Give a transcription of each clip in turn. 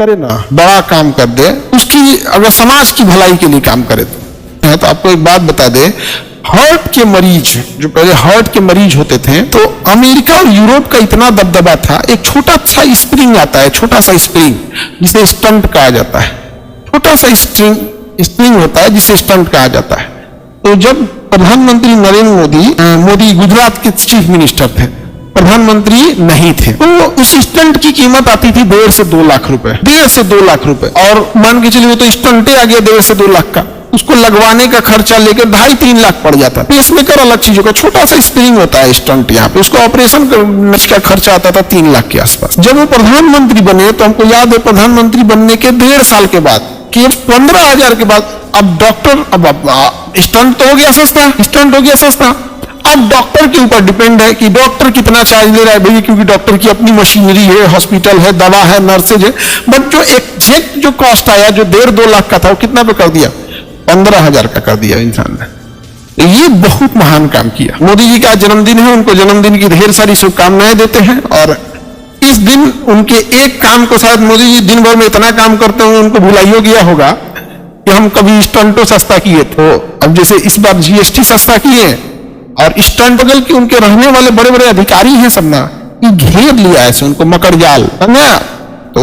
करे ना, बड़ा काम कर दे, उसकी अगर समाज की भलाई के लिए काम करे तो आपको एक बात बता दे, हार्ट के मरीज जो पहले हार्ट के मरीज होते थे, तो अमेरिका और यूरोप का इतना दबदबा था, एक छोटा सा स्प्रिंग आता है, छोटा सा स्प्रिंग जिसे स्टंट कहा जाता है, छोटा सा स्प्रिंग होता है जिसे स्टंट कहा जाता है। तो जब प्रधानमंत्री नरेंद्र मोदी गुजरात के चीफ मिनिस्टर थे, प्रधानमंत्री नहीं थे, तो उस स्टंट की कीमत आती थी 1.5 से 2 लाख रुपए, 1.5 से 2 लाख रुपए। और मान के चलिए वो तो स्टंटे आ गया 1.5 से 2 लाख का, उसको लगवाने का खर्चा लेकर 2.5-3 लाख पड़ जाता। पेसमेकर अलग चीजों का, छोटा सा स्प्रिंग होता है स्टंट, यहाँ पे उसको ऑपरेशन करने का खर्चा आता था 3 लाख के आसपास। जब वो प्रधानमंत्री बने तो हमको याद है, प्रधानमंत्री बनने के 1.5 साल के बाद, कि 15,000 के बाद अब डॉक्टर, अब स्टंट तो हो गया सस्ता, स्टंट हो गया सस्ता, अब डॉक्टर के ऊपर डिपेंड है कि डॉक्टर कितना चार्ज ले रहा है भैया, क्योंकि डॉक्टर की अपनी मशीनरी है, हॉस्पिटल है, दवा है, नर्सेज है। बट जो एग्जैक्ट जो कॉस्ट आया, जो 1.5-2 लाख का था, वो कितना पे कर दिया? 15,000 का कर दिया इंसान ने। ये बहुत महान काम किया। मोदी जी का जन्मदिन है, उनको जन्मदिन की ढेर सारी शुभकामनाएं देते हैं। और इस दिन उनके एक काम को शायद मोदी जी दिन भर में इतना काम करते हुए उनको भुलाइयो गया होगा कि हम कभी स्टंटो सस्ता किए। तो अब जैसे इस बार जीएसटी सस्ता किए, और स्टंट बगल के उनके रहने वाले बड़े बड़े अधिकारी हैं सब ना, ये घेर लिया ऐसे उनको मकर जाल ना। तो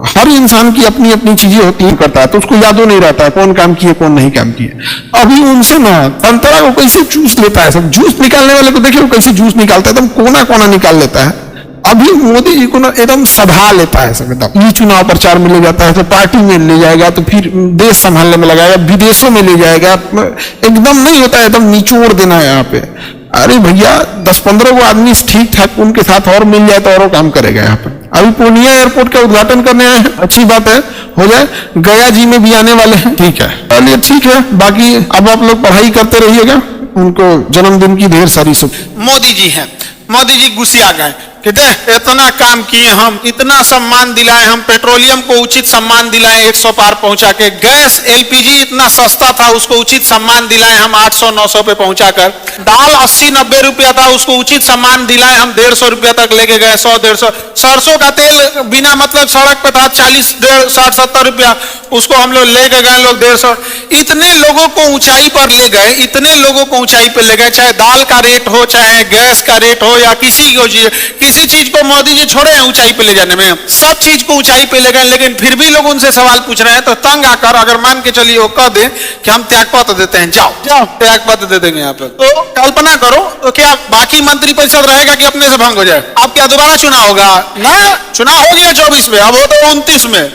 हर इंसान की अपनी अपनी चीजें होती हैं, करता है तो उसको यादों नहीं रहता है कौन काम किए कौन नहीं काम किए। अभी उनसे ना संतरा को कैसे जूस लेता है, सब जूस निकालने वाले को देखिए वो कैसे जूस निकालता है, एकदम कोना कोना निकाल लेता है। अभी मोदी जी को ना एकदम सधा लेता है सब, एकदम ये चुनाव प्रचार में ले जाता है, तो पार्टी में ले जाएगा, तो फिर देश संभालने में लगाएगा, विदेशों में ले जाएगा, एकदम नहीं होता है, एकदम निचोड़ देना है यहाँ पे। अरे भैया 10-15 को आदमी ठीक ठाक उनके साथ और मिल जाए तो और काम करेगा यहाँ पे। अभी पूर्णिया एयरपोर्ट का उद्घाटन करने आए हैं, अच्छी बात है, हो जाए। गया जी में भी आने वाले हैं, ठीक है, चलिए ठीक है। बाकी अब आप लोग पढ़ाई करते रहिएगा, उनको जन्मदिन की ढेर सारी शुभ। मोदी जी हैं, मोदी जी गुस्सिया गए कि देख इतना काम किए, हम इतना सम्मान दिलाए, हम पेट्रोलियम को उचित सम्मान दिलाए 100 पार पहुंचा के, गैस एलपीजी इतना सस्ता था उसको उचित सम्मान दिलाए हम 800-900 पे पहुंचाकर, दाल 80-90 रुपया था उसको उचित सम्मान दिलाए हम 150 रुपया तक लेके गए, 100-150। सरसों का तेल बिना मतलब सड़क पे था 40-60-70 रुपया, उसको हम लोग लेके गए लोग 150। इतने लोगों को ऊंचाई पर ले गए, इतने लोगों को ऊंचाई पर ले गए, चाहे दाल का रेट हो, चाहे गैस का रेट हो, या किसी चीज को मोदी जी छोड़े हैं ऊंचाई पे ले जाने में, सब चीज को ऊंचाई पे ले गए। लेकिन फिर भी लोग उनसे सवाल पूछ रहे हैं, तो तंग आकर अगर मान के चलिए वो कह दे कि हम त्यागपत्र देते हैं, जाओ जाओ त्यागपत्र दे देंगे यहाँ पे, तो कल्पना करो तो क्या बाकी मंत्री परिषद रहेगा कि अपने से भंग हो जाए? अब क्या दोबारा चुनाव होगा? ना, चुनाव हो गया 24 में, अब हो तो 29 में।